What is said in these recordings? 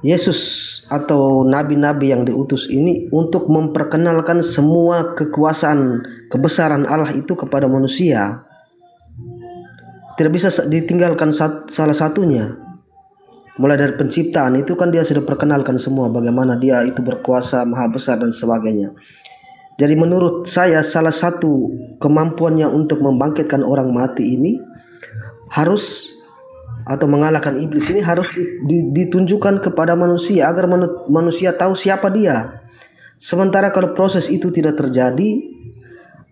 Yesus atau nabi-nabi yang diutus ini untuk memperkenalkan semua kekuasaan kebesaran Allah itu kepada manusia. Tidak bisa ditinggalkan salah satunya. Mulai dari penciptaan itu kan dia sudah perkenalkan semua bagaimana dia itu berkuasa, maha besar dan sebagainya. Jadi menurut saya salah satu kemampuannya untuk membangkitkan orang mati ini harus, atau mengalahkan iblis ini harus ditunjukkan kepada manusia agar manusia tahu siapa dia. Sementara kalau proses itu tidak terjadi,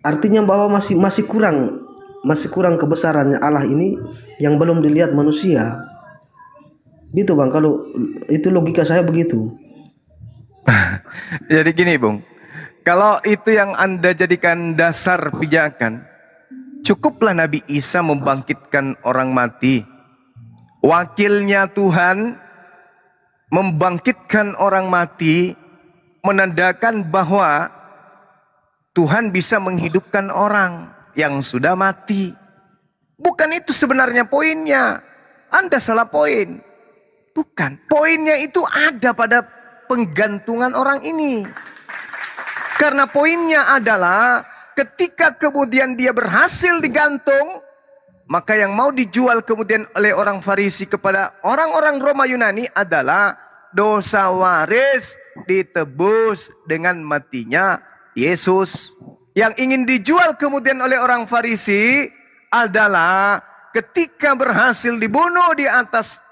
artinya bahwa masih kurang kebesarannya Allah ini yang belum dilihat manusia. Gitu Bang, kalau itu logika saya begitu. Jadi gini Bung, kalau itu yang Anda jadikan dasar pijakan, cukuplah Nabi Isa membangkitkan orang mati. Wakilnya Tuhan membangkitkan orang mati, menandakan bahwa Tuhan bisa menghidupkan orang yang sudah mati. Bukan itu sebenarnya poinnya. Anda salah poin. Bukan. Poinnya itu ada pada penggantungan orang ini. Karena poinnya adalah ketika kemudian dia berhasil digantung, maka yang mau dijual kemudian oleh orang Farisi kepada orang-orang Roma Yunani adalah dosa waris ditebus dengan matinya Yesus. Yang ingin dijual kemudian oleh orang Farisi adalah ketika berhasil dibunuh di atas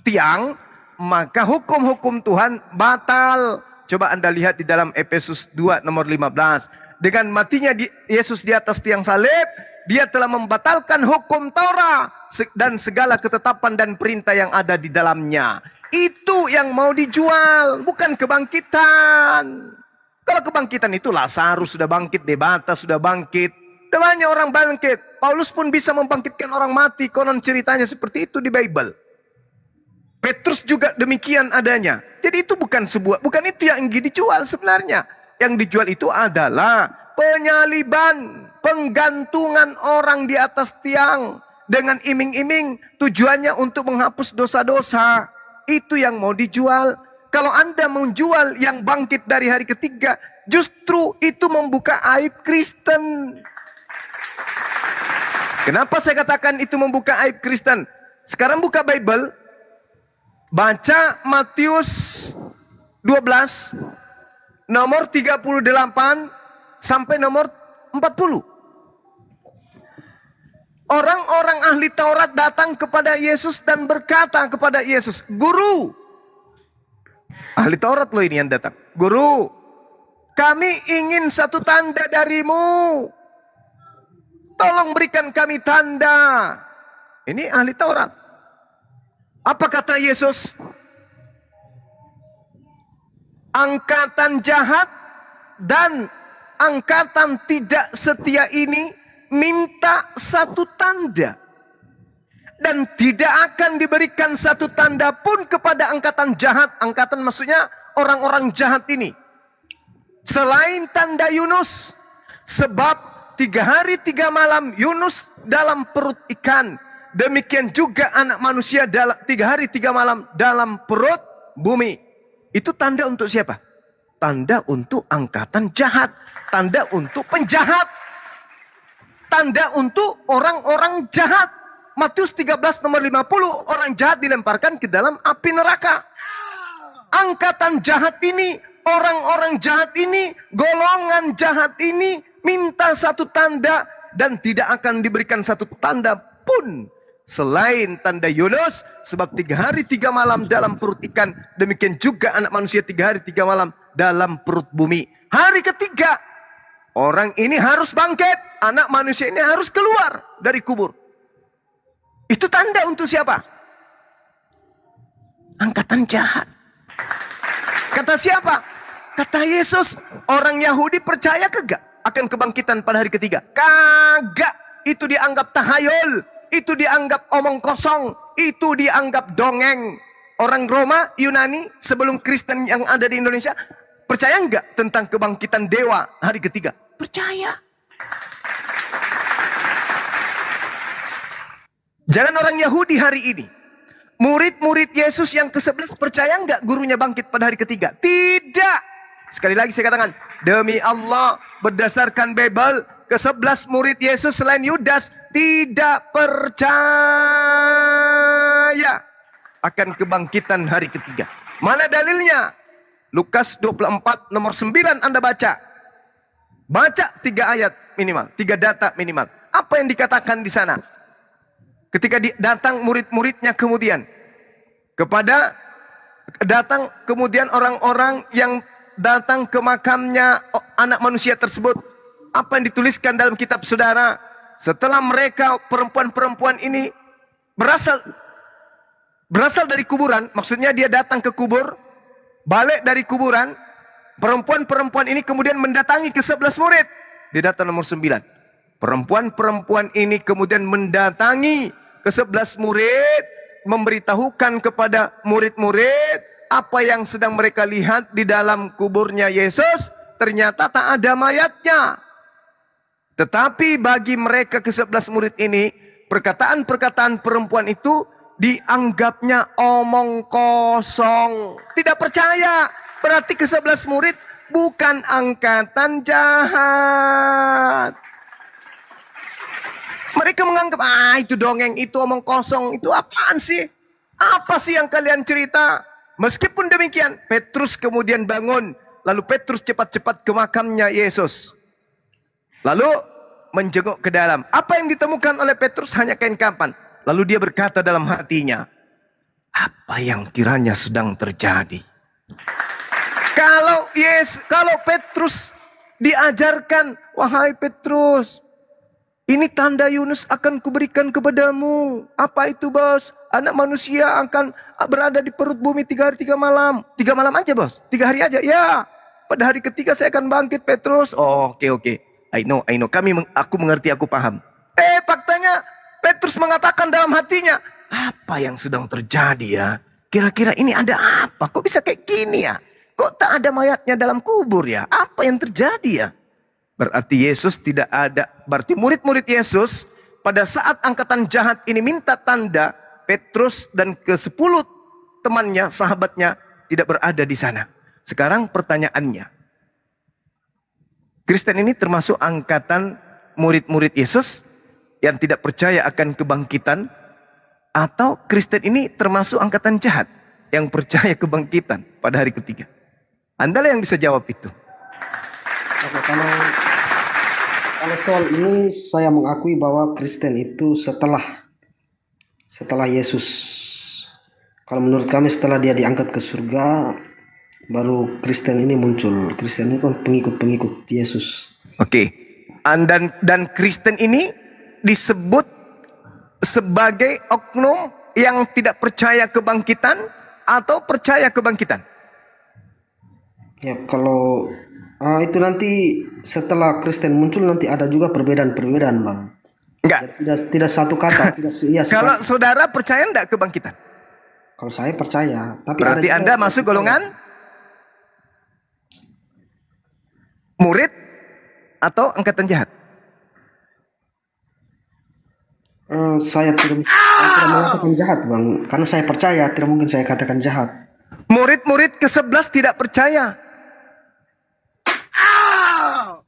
tiang, maka hukum-hukum Tuhan batal. Coba Anda lihat di dalam Efesus 2 nomor 15. Dengan matinya Yesus di atas tiang salib, dia telah membatalkan hukum Taurat dan segala ketetapan dan perintah yang ada di dalamnya. Itu yang mau dijual, bukan kebangkitan. Kalau kebangkitan itu Lazarus sudah bangkit, Debata sudah bangkit. Sudah banyak orang bangkit. Paulus pun bisa membangkitkan orang mati. Konon ceritanya seperti itu di Bible. Petrus juga demikian adanya. Jadi itu bukan itu yang ingin dijual sebenarnya. Yang dijual itu adalah penyaliban, penggantungan orang di atas tiang dengan iming-iming, tujuannya untuk menghapus dosa-dosa. Itu yang mau dijual. Kalau Anda menjual yang bangkit dari hari ketiga, justru itu membuka aib Kristen. Kenapa saya katakan itu membuka aib Kristen? Sekarang buka Bible, baca Matius 12 nomor 38 sampai nomor 40. Orang-orang ahli Taurat datang kepada Yesus dan berkata kepada Yesus, "Guru," ahli Taurat loh ini yang datang, "Guru, kami ingin satu tanda darimu. Tolong berikan kami tanda." Ini ahli Taurat. Apa kata Yesus? Angkatan jahat dan angkatan tidak setia ini minta satu tanda. Dan tidak akan diberikan satu tanda pun kepada angkatan jahat. Angkatan maksudnya orang-orang jahat ini. Selain tanda Yunus. Sebab 3 hari 3 malam Yunus dalam perut ikan. Demikian juga anak manusia 3 hari 3 malam dalam perut bumi. Itu tanda untuk siapa? Tanda untuk angkatan jahat. Tanda untuk penjahat. Tanda untuk orang-orang jahat. Matius 13 nomor 50, orang jahat dilemparkan ke dalam api neraka. Angkatan jahat ini, orang-orang jahat ini, golongan jahat ini minta satu tanda dan tidak akan diberikan satu tanda pun selain tanda Yunus, sebab 3 hari 3 malam dalam perut ikan, demikian juga anak manusia 3 hari 3 malam dalam perut bumi. Hari ketiga orang ini harus bangkit, anak manusia ini harus keluar dari kubur. Itu tanda untuk siapa? Angkatan jahat. Kata siapa? Kata Yesus, orang Yahudi percaya kagak akan kebangkitan pada hari ketiga? Kagak. Itu dianggap tahayul. Itu dianggap omong kosong. Itu dianggap dongeng. Orang Roma, Yunani, sebelum Kristen yang ada di Indonesia, percaya enggak tentang kebangkitan dewa hari ketiga? Percaya. Jangan orang Yahudi hari ini. Murid-murid Yesus yang ke-11 percaya nggak gurunya bangkit pada hari ketiga? Tidak. Sekali lagi saya katakan, demi Allah, berdasarkan Bible, ke-11 murid Yesus selain Yudas tidak percaya akan kebangkitan hari ketiga. Mana dalilnya? Lukas 24 nomor 9 Anda baca. Baca 3 ayat minimal, 3 data minimal. Apa yang dikatakan di sana? Ketika datang murid-muridnya kemudian kemudian orang-orang yang datang ke makamnya anak manusia tersebut. Apa yang dituliskan dalam kitab saudara? Setelah mereka perempuan-perempuan ini berasal dari kuburan, maksudnya dia datang ke kubur, balik dari kuburan, perempuan-perempuan ini kemudian mendatangi ke-11 murid. Di data nomor 9. Perempuan-perempuan ini kemudian mendatangi ke-11 murid, memberitahukan kepada murid-murid apa yang sedang mereka lihat di dalam kuburnya Yesus. Ternyata tak ada mayatnya. Tetapi bagi mereka ke-11 murid ini, perkataan-perkataan perempuan itu dianggapnya omong kosong. Tidak percaya. Berarti ke-11 murid bukan angkatan jahat. Mereka menganggap, itu dongeng, itu omong kosong, itu apaan sih? Apa sih yang kalian cerita? Meskipun demikian, Petrus kemudian bangun. Lalu Petrus cepat-cepat ke makamnya Yesus. Lalu menjenguk ke dalam. Apa yang ditemukan oleh Petrus hanya kain kafan. Lalu dia berkata dalam hatinya, apa yang kiranya sedang terjadi? Kalau Petrus diajarkan, wahai Petrus, ini tanda Yunus akan kuberikan kepadamu. Apa itu, bos? Anak manusia akan berada di perut bumi 3 hari 3 malam. 3 malam aja, bos. 3 hari aja. Ya. Pada hari ketiga saya akan bangkit, Petrus. Oh, oke. I know. Aku mengerti, aku paham. Faktanya Petrus mengatakan dalam hatinya, apa yang sedang terjadi ya? Kira-kira ini ada apa? Kok bisa kayak gini ya? Kok tak ada mayatnya dalam kubur ya? Apa yang terjadi ya? Berarti Yesus tidak ada. Berarti murid-murid Yesus pada saat angkatan jahat ini minta tanda, Petrus dan ke-10 temannya, sahabatnya tidak berada di sana. Sekarang pertanyaannya, Kristen ini termasuk angkatan murid-murid Yesus yang tidak percaya akan kebangkitan, atau Kristen ini termasuk angkatan jahat yang percaya kebangkitan pada hari ketiga? Andalah yang bisa jawab itu. Oke, kalau soal ini saya mengakui bahwa Kristen itu setelah Yesus. Kalau menurut kami setelah dia diangkat ke surga, baru Kristen ini muncul. Kristen ini kan pengikut Yesus. Oke. Dan Kristen ini disebut sebagai oknum yang tidak percaya kebangkitan atau percaya kebangkitan? Ya, kalau itu nanti setelah Kristen muncul nanti ada juga perbedaan-perbedaan, Bang. Enggak. Tidak satu kata. Kalau saudara percaya enggak kebangkitan? Kalau saya percaya. Tapi berarti Anda masuk golongan murid atau angkatan jahat? Saya tidak mengatakan jahat, Bang. Karena saya percaya, tidak mungkin saya katakan jahat. Murid-murid ke-11 tidak percaya.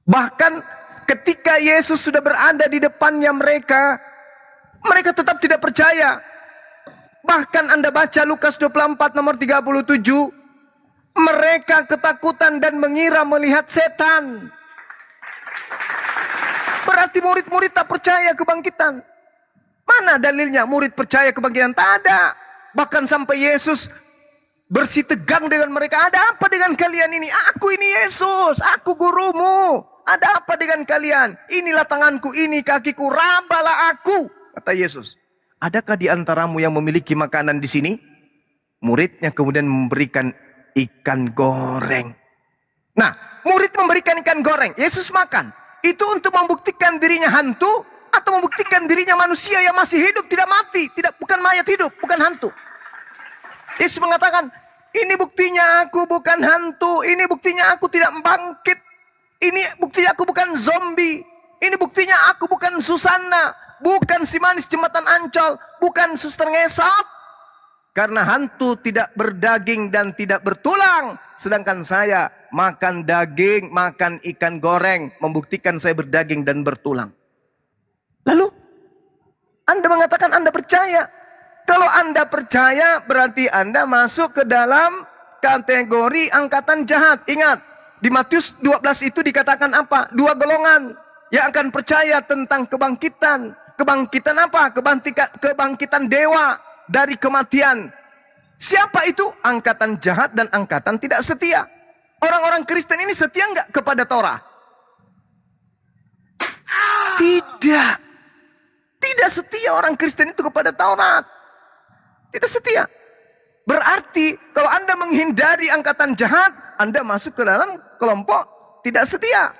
Bahkan ketika Yesus sudah berada di depannya mereka tetap tidak percaya. Bahkan Anda baca Lukas 24 nomor 37, mereka ketakutan dan mengira melihat setan. Berarti murid-murid tak percaya kebangkitan. Mana dalilnya murid percaya kebangkitan? Tak ada. Bahkan sampai Yesus bersitegang dengan mereka. Ada apa dengan kalian ini? Aku ini Yesus, aku gurumu. Ada apa dengan kalian? Inilah tanganku, ini kakiku, rabalah aku, kata Yesus. Adakah di antaramu yang memiliki makanan di sini? Muridnya kemudian memberikan ikan goreng. Nah, murid memberikan ikan goreng, Yesus makan. Itu untuk membuktikan dirinya hantu atau membuktikan dirinya manusia yang masih hidup, tidak mati, bukan mayat hidup, bukan hantu. Yesus mengatakan, ini buktinya aku bukan hantu, ini buktinya aku tidak bangkit. Ini buktinya aku bukan zombie. Ini buktinya aku bukan Susanna, bukan si manis jembatan Ancol, bukan suster ngesot. Karena hantu tidak berdaging dan tidak bertulang. Sedangkan saya makan daging, makan ikan goreng. Membuktikan saya berdaging dan bertulang. Lalu, Anda mengatakan Anda percaya. Kalau Anda percaya, berarti Anda masuk ke dalam kategori angkatan jahat. Ingat, di Matius 12 itu dikatakan apa? Dua golongan yang akan percaya tentang kebangkitan. Kebangkitan apa? Kebangkitan dewa dari kematian. Siapa itu? Angkatan jahat dan angkatan tidak setia. Orang-orang Kristen ini setia nggak kepada Torah? Tidak. Tidak setia orang Kristen itu kepada Taurat. Tidak setia. Berarti kalau Anda menghindari angkatan jahat, Anda masuk ke dalam kelompok tidak setia.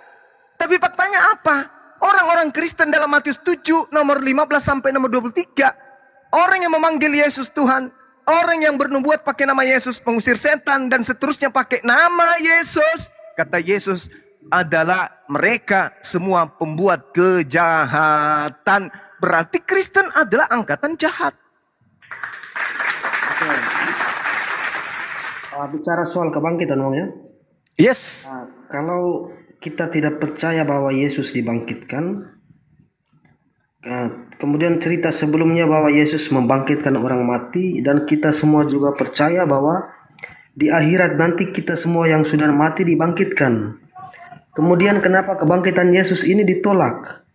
Tapi faktanya apa? Orang-orang Kristen dalam Matius 7 nomor 15 sampai nomor 23. Orang yang memanggil Yesus Tuhan. Orang yang bernubuat pakai nama Yesus, mengusir setan dan seterusnya pakai nama Yesus. Kata Yesus adalah mereka semua pembuat kejahatan. Berarti Kristen adalah angkatan jahat. Bicara soal kebangkitan, Bang, ya. Yes. Kalau kita tidak percaya bahwa Yesus dibangkitkan, kemudian cerita sebelumnya bahwa Yesus membangkitkan orang mati, dan kita semua juga percaya bahwa di akhirat nanti kita semua yang sudah mati dibangkitkan. Kemudian kenapa kebangkitan Yesus ini ditolak?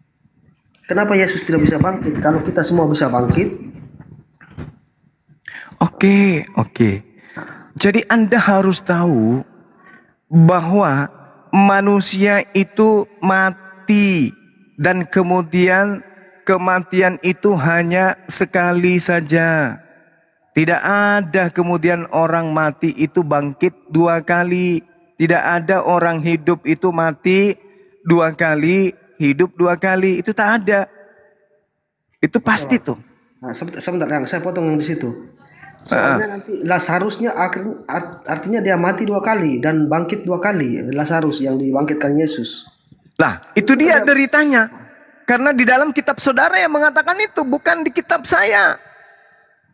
Kenapa Yesus tidak bisa bangkit kalau kita semua bisa bangkit? Oke. Jadi Anda harus tahu bahwa manusia itu mati dan kemudian kematian itu hanya sekali saja. Tidak ada kemudian orang mati itu bangkit dua kali. Tidak ada orang hidup itu mati dua kali, hidup dua kali. Itu tak ada. Itu pasti tuh. Nah, sebentar, yang saya potong di situ. Soalnya nanti Lazarusnya artinya dia mati dua kali dan bangkit dua kali. Lazarus yang dibangkitkan Yesus. Lah, itu dia deritanya. Karena di dalam kitab saudara yang mengatakan itu, bukan di kitab saya.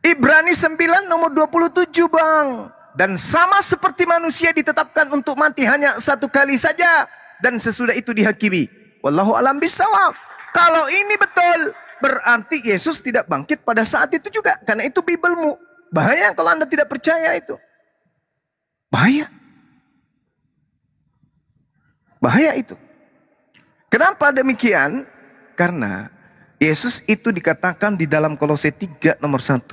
Ibrani 9 nomor 27, Bang. Dan sama seperti manusia ditetapkan untuk mati hanya satu kali saja, dan sesudah itu dihakimi. Wallahu a'lam bishawab. Kalau ini betul, berarti Yesus tidak bangkit pada saat itu juga. Karena itu Bibelmu. Bahaya kalau Anda tidak percaya itu. Bahaya. Bahaya itu. Kenapa demikian? Karena Yesus itu dikatakan di dalam Kolose 3 nomor 1.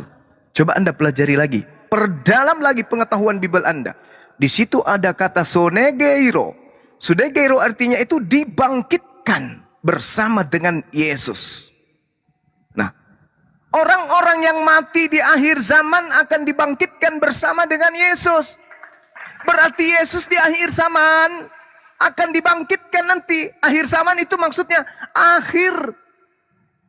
Coba Anda pelajari lagi. Perdalam lagi pengetahuan Bible Anda. Di situ ada kata sonegeiro. Sonegeiro artinya itu dibangkitkan bersama dengan Yesus. Nah, orang-orang yang mati di akhir zaman akan dibangkitkan bersama dengan Yesus. Berarti Yesus di akhir zaman akan dibangkitkan nanti. Akhir zaman itu maksudnya akhir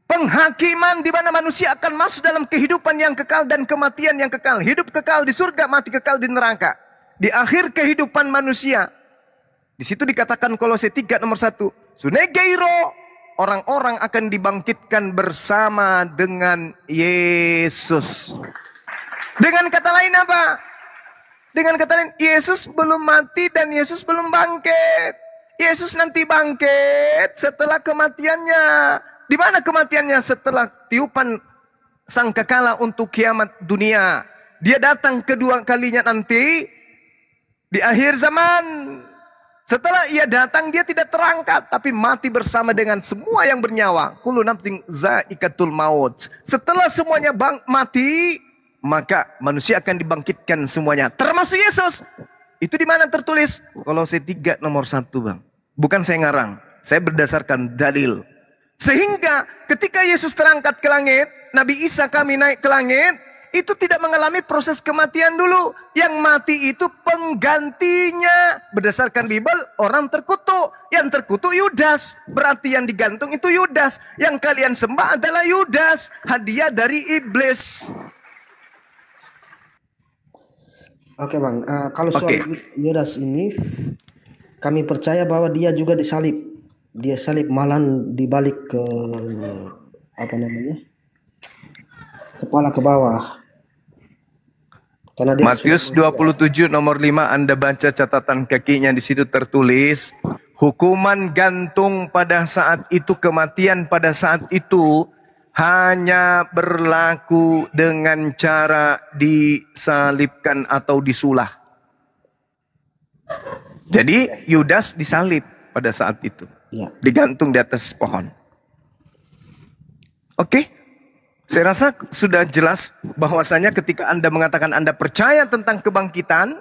penghakiman di mana manusia akan masuk dalam kehidupan yang kekal dan kematian yang kekal. Hidup kekal di surga, mati kekal di neraka. Di akhir kehidupan manusia. Di situ dikatakan Kolose 3 nomor 1. Sunegeiro. Orang-orang akan dibangkitkan bersama dengan Yesus. Dengan kata lain apa? Dengan kata lain, Yesus belum mati dan Yesus belum bangkit. Yesus nanti bangkit setelah kematiannya. Di mana kematiannya? Setelah tiupan sangkakala untuk kiamat dunia. Dia datang kedua kalinya nanti di akhir zaman. Setelah ia datang, dia tidak terangkat, tapi mati bersama dengan semua yang bernyawa. Kullu nafsin za'iqatul maut. Setelah semuanya mati, maka manusia akan dibangkitkan semuanya, termasuk Yesus. Itu di mana tertulis? Kolose 3 nomor 1, Bang. Bukan saya ngarang, saya berdasarkan dalil. Sehingga ketika Yesus terangkat ke langit, Nabi Isa kami naik ke langit, itu tidak mengalami proses kematian dulu. Yang mati itu penggantinya. Berdasarkan Bible, orang terkutuk. Yang terkutuk Yudas. Berarti yang digantung itu Yudas. Yang kalian sembah adalah Yudas. Hadiah dari iblis. Oke, Bang, kalau soal Yudas ini, kami percaya bahwa dia juga disalib. Dia salib malan dibalik ke kepala ke bawah. Karena dia Matius 27 nomor 5, Anda baca catatan kakinya, di situ tertulis hukuman gantung pada saat itu, kematian pada saat itu hanya berlaku dengan cara disalibkan atau disulah. Jadi Yudas disalib pada saat itu, digantung di atas pohon. Oke? Saya rasa sudah jelas bahwasanya ketika Anda mengatakan Anda percaya tentang kebangkitan,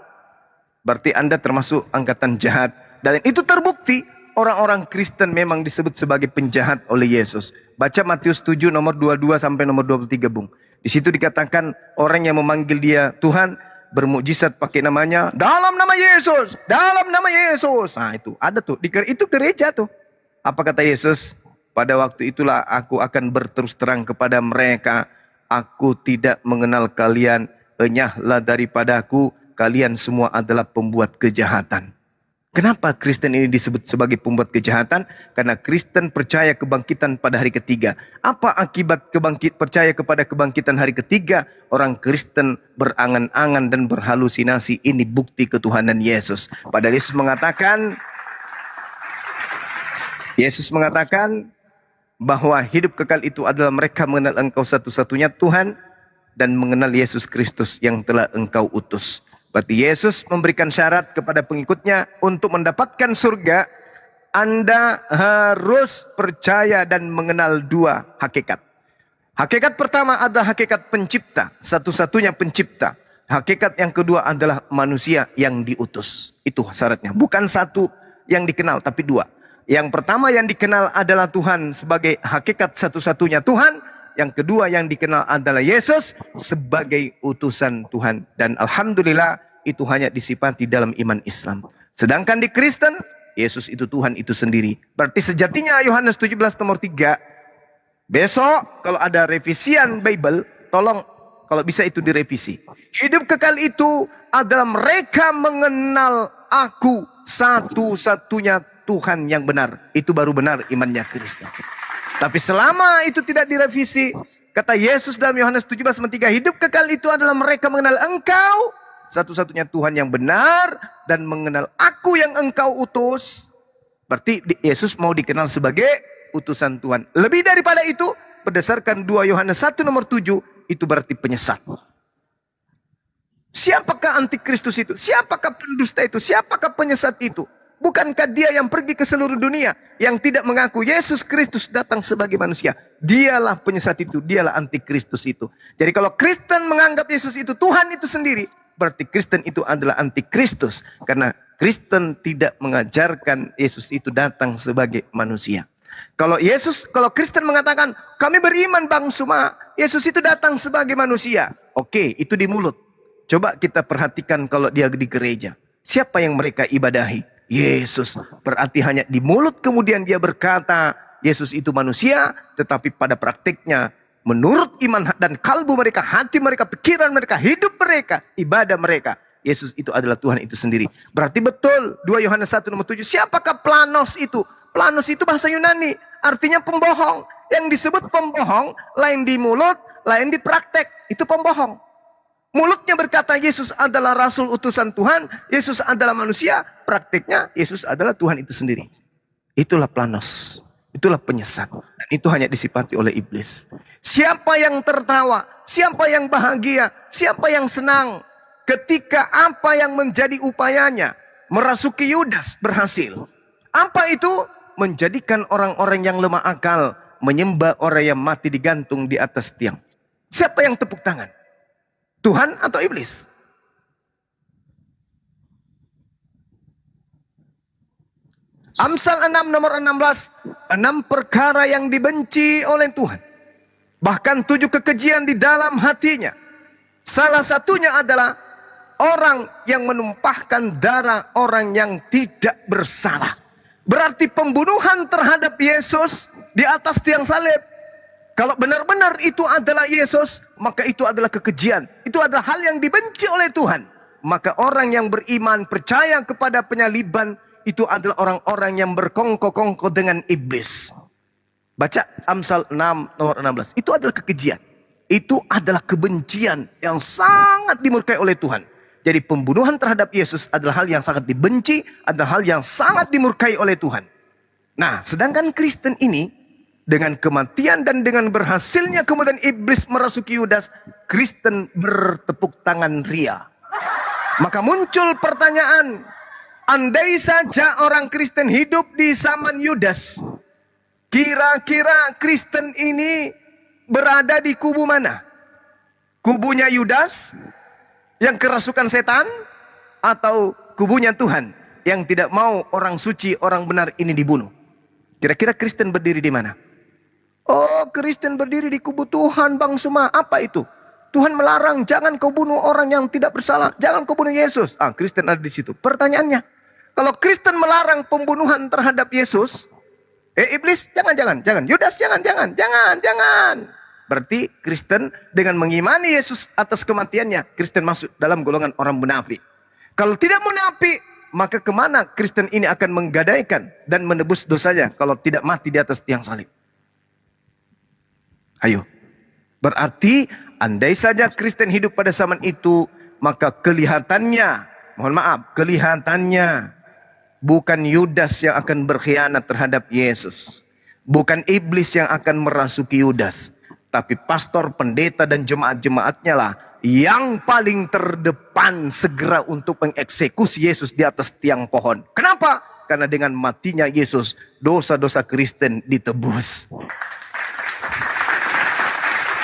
berarti Anda termasuk angkatan jahat. Dan itu terbukti orang-orang Kristen memang disebut sebagai penjahat oleh Yesus. Baca Matius 7 nomor 22 sampai nomor 23, Bung. Di situ dikatakan orang yang memanggil dia Tuhan bermukjizat pakai namanya, dalam nama Yesus, dalam nama Yesus. Nah itu ada tuh, itu gereja tuh. Apa kata Yesus? Pada waktu itulah aku akan berterus terang kepada mereka, aku tidak mengenal kalian, enyahlah daripadaku, kalian semua adalah pembuat kejahatan. Kenapa Kristen ini disebut sebagai pembuat kejahatan? Karena Kristen percaya kebangkitan pada hari ketiga. Apa akibat percaya kepada kebangkitan hari ketiga? Orang Kristen berangan-angan dan berhalusinasi, ini bukti ketuhanan Yesus. Padahal Yesus mengatakan bahwa hidup kekal itu adalah mereka mengenal Engkau satu-satunya Tuhan dan mengenal Yesus Kristus yang telah Engkau utus. Berarti Yesus memberikan syarat kepada pengikutnya untuk mendapatkan surga. Anda harus percaya dan mengenal dua hakikat. Hakikat pertama adalah hakikat pencipta, satu-satunya pencipta. Hakikat yang kedua adalah manusia yang diutus. Itu syaratnya, bukan satu yang dikenal tapi dua. Yang pertama yang dikenal adalah Tuhan sebagai hakikat satu-satunya Tuhan. Yang kedua yang dikenal adalah Yesus sebagai utusan Tuhan. Dan alhamdulillah itu hanya disifati dalam iman Islam. Sedangkan di Kristen, Yesus itu Tuhan itu sendiri. Berarti sejatinya Yohanes 17 nomor 3. Besok kalau ada revisian Bible, tolong kalau bisa itu direvisi. Hidup kekal itu adalah mereka mengenal aku satu-satunya Tuhan yang benar. Itu baru benar imannya Kristen. Tapi selama itu tidak direvisi, kata Yesus dalam Yohanes 17:3, hidup kekal itu adalah mereka mengenal Engkau satu-satunya Tuhan yang benar dan mengenal aku yang Engkau utus. Berarti Yesus mau dikenal sebagai utusan Tuhan. Lebih daripada itu, berdasarkan 2 Yohanes 1 nomor 7, itu berarti penyesat. Siapakah antikristus itu? Siapakah pendusta itu? Siapakah penyesat itu? Bukankah dia yang pergi ke seluruh dunia, yang tidak mengaku Yesus Kristus datang sebagai manusia? Dialah penyesat itu, dialah antikristus itu. Jadi kalau Kristen menganggap Yesus itu Tuhan itu sendiri, berarti Kristen itu adalah antikristus. Karena Kristen tidak mengajarkan Yesus itu datang sebagai manusia. Kalau Kristen mengatakan, kami beriman Bang Suma, Yesus itu datang sebagai manusia. Oke, itu di mulut. Coba kita perhatikan kalau dia di gereja. Siapa yang mereka ibadahi? Yesus. Berarti hanya di mulut kemudian dia berkata Yesus itu manusia, tetapi pada praktiknya menurut iman dan kalbu mereka, hati mereka, pikiran mereka, hidup mereka, ibadah mereka, Yesus itu adalah Tuhan itu sendiri. Berarti betul 2 Yohanes 1 nomor 7. Siapakah Planos itu? Planos itu bahasa Yunani, artinya pembohong. Yang disebut pembohong lain di mulut, lain di praktek. Itu pembohong. Mulutnya berkata Yesus adalah rasul utusan Tuhan, Yesus adalah manusia, praktiknya Yesus adalah Tuhan itu sendiri. Itulah Planos, itulah penyesat. Dan itu hanya disifati oleh iblis. Siapa yang tertawa, siapa yang bahagia, siapa yang senang ketika apa yang menjadi upayanya merasuki Yudas berhasil. Apa itu? Menjadikan orang-orang yang lemah akal menyembah orang yang mati digantung di atas tiang. Siapa yang tepuk tangan? Tuhan atau iblis? Amsal 6 nomor 16. 6 perkara yang dibenci oleh Tuhan. Bahkan 7 kekejian di dalam hatinya. Salah satunya adalah orang yang menumpahkan darah orang yang tidak bersalah. Berarti pembunuhan terhadap Yesus di atas tiang salib. Kalau benar-benar itu adalah Yesus, maka itu adalah kekejian. Itu adalah hal yang dibenci oleh Tuhan. Maka orang yang beriman, percaya kepada penyaliban, itu adalah orang-orang yang berkongko-kongko dengan iblis. Baca Amsal 6 nomor 16. Itu adalah kekejian. itu adalah kebencian yang sangat dimurkai oleh Tuhan. Jadi pembunuhan terhadap Yesus adalah hal yang sangat dibenci, adalah hal yang sangat dimurkai oleh Tuhan. Nah, sedangkan Kristen ini, dengan kematian dan dengan berhasilnya kemudian iblis merasuki Yudas, Kristen bertepuk tangan ria. Maka muncul pertanyaan, andai saja orang Kristen hidup di zaman Yudas, kira-kira Kristen ini berada di kubu mana? Kubunya Yudas yang kerasukan setan, atau kubunya Tuhan yang tidak mau orang suci, orang benar ini dibunuh? Kira-kira Kristen berdiri di mana? Oh, Kristen berdiri di kubu Tuhan, Bang Suma. Apa itu? Tuhan melarang, jangan kau bunuh orang yang tidak bersalah, jangan kau bunuh Yesus. Kristen ada di situ. Pertanyaannya, kalau Kristen melarang pembunuhan terhadap Yesus, iblis jangan. Yudas jangan. Berarti Kristen dengan mengimani Yesus atas kematiannya, Kristen masuk dalam golongan orang munafik. Kalau tidak munafik, maka kemana Kristen ini akan menggadaikan dan menebus dosanya kalau tidak mati di atas tiang salib? Ayo. Berarti andai saja Kristen hidup pada zaman itu, maka kelihatannya bukan Yudas yang akan berkhianat terhadap Yesus. Bukan iblis yang akan merasuki Yudas. Tapi pastor, pendeta, dan jemaat-jemaatnya lah yang paling terdepan segera untuk mengeksekusi Yesus di atas tiang pohon. Kenapa? Karena dengan matinya Yesus, dosa-dosa Kristen ditebus.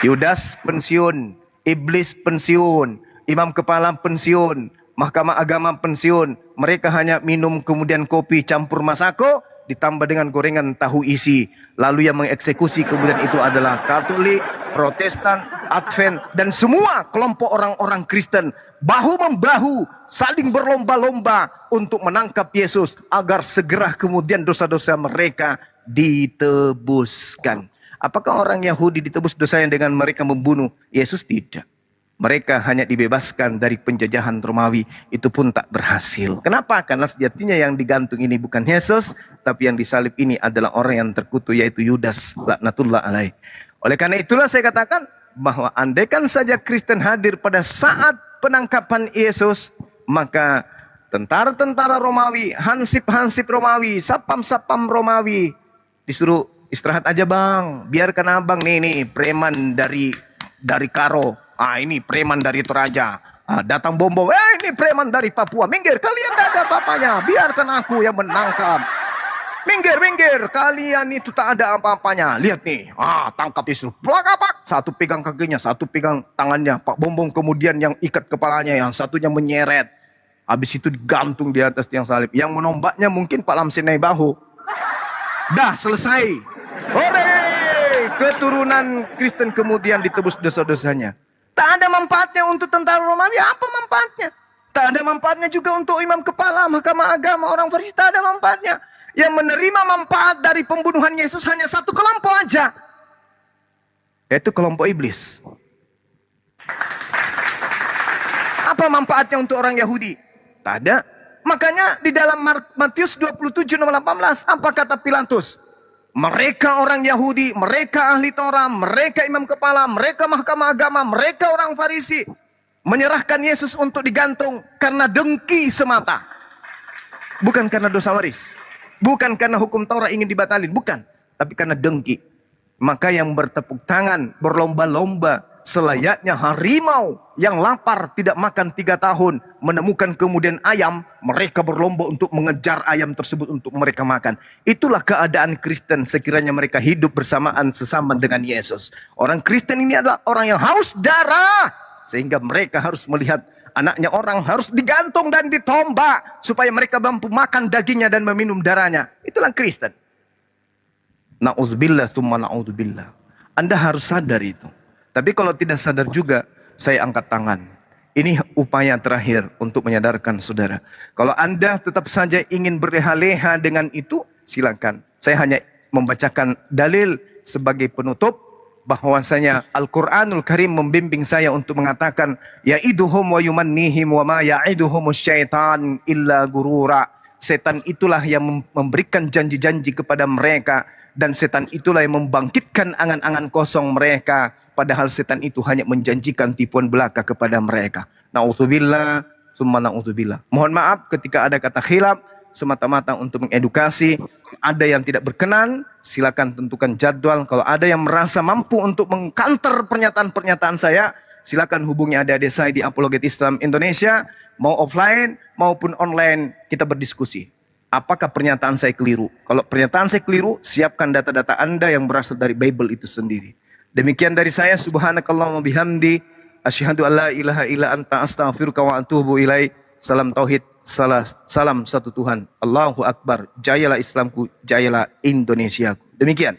Yudas pensiun, iblis pensiun, imam kepala pensiun, mahkamah agama pensiun. Mereka hanya minum kemudian kopi campur masako ditambah dengan gorengan tahu isi. Lalu yang mengeksekusi kemudian itu adalah Katolik, Protestan, Advent, dan semua kelompok orang-orang Kristen. Bahu-membahu saling berlomba-lomba untuk menangkap Yesus agar segera kemudian dosa-dosa mereka ditebuskan. Apakah orang Yahudi ditebus dosanya dengan mereka membunuh Yesus? Tidak. Mereka hanya dibebaskan dari penjajahan Romawi. Itu pun tak berhasil. Kenapa? Karena sejatinya yang digantung ini bukan Yesus, tapi yang disalib ini adalah orang yang terkutuk, yaitu Yudas laknatullah alaih. Oleh karena itulah saya katakan bahwa andaikan saja Kristen hadir pada saat penangkapan Yesus, maka tentara-tentara Romawi, hansip-hansip Romawi, sapam-sapam Romawi disuruh istirahat aja bang, biarkan abang nih preman dari Karo, ini preman dari Toraja, datang bom-bom, ini preman dari Papua, minggir, kalian tidak ada apa-apanya, biarkan aku yang menangkap, minggir, kalian itu tak ada apa-apanya, lihat nih, tangkap Yesus, plak-plak, satu pegang kakinya, satu pegang tangannya, Pak bom-bom kemudian yang ikat kepalanya, yang satunya menyeret, habis itu digantung di atas tiang salib, yang menombaknya mungkin Pak Lamsinai Bahu, dah selesai. Hore! Keturunan Kristen kemudian ditebus dosa-dosanya. Tak ada manfaatnya untuk tentara Romawi. Apa manfaatnya? Tak ada manfaatnya juga untuk imam kepala, mahkamah agama, orang Farisi. Tak ada manfaatnya. Yang menerima manfaat dari pembunuhan Yesus hanya satu kelompok aja. Yaitu kelompok iblis. Apa manfaatnya untuk orang Yahudi? Tak ada. Makanya di dalam Matius 27 nomor 18, apa kata Pilatus? Mereka orang Yahudi, mereka ahli Torah, mereka imam kepala, mereka mahkamah agama, mereka orang Farisi menyerahkan Yesus untuk digantung karena dengki semata. Bukan karena dosa waris, bukan karena hukum Taurat ingin dibatalin, bukan, tapi karena dengki. Maka yang bertepuk tangan, berlomba-lomba selayaknya harimau yang lapar tidak makan 3 tahun, menemukan kemudian ayam, mereka berlomba untuk mengejar ayam tersebut untuk mereka makan. Itulah keadaan Kristen sekiranya mereka hidup bersamaan sesama dengan Yesus. Orang Kristen ini adalah orang yang haus darah, sehingga mereka harus melihat anaknya orang harus digantung dan ditombak supaya mereka mampu makan dagingnya dan meminum darahnya. Itulah Kristen. Na'udzubillah tsumma na'udzubillah. Anda harus sadar itu. Tapi kalau tidak sadar juga, saya angkat tangan. Ini upaya terakhir untuk menyadarkan saudara. Kalau Anda tetap saja ingin berleha-leha dengan itu, silakan. Saya hanya membacakan dalil sebagai penutup bahwasanya Al-Qur'anul Karim membimbing saya untuk mengatakan ya'iduhum wa yumannihim wa ma ya'iduhumus syaitan illa gurura. Setan itulah yang memberikan janji-janji kepada mereka, dan setan itulah yang membangkitkan angan-angan kosong mereka. padahal setan itu hanya menjanjikan tipuan belaka kepada mereka. Na'udzubillah, summa na'udzubillah. Mohon maaf ketika ada kata khilaf, semata-mata untuk mengedukasi. Ada yang tidak berkenan, silakan tentukan jadwal. Kalau ada yang merasa mampu untuk mengkanter pernyataan-pernyataan saya, silakan hubungi adik-adik saya di Apologet Islam Indonesia, mau offline maupun online, kita berdiskusi. Apakah pernyataan saya keliru? Kalau pernyataan saya keliru, siapkan data-data Anda yang berasal dari Bible itu sendiri. Demikian dari saya, subhanakallahumma bihamdi, asyhadu an la ilaha illa anta astaghfiruka wa atubu ilaik. Salam tauhid, salam satu Tuhan. Allahu Akbar. Jayalah Islamku, jayalah Indonesiaku. Demikian.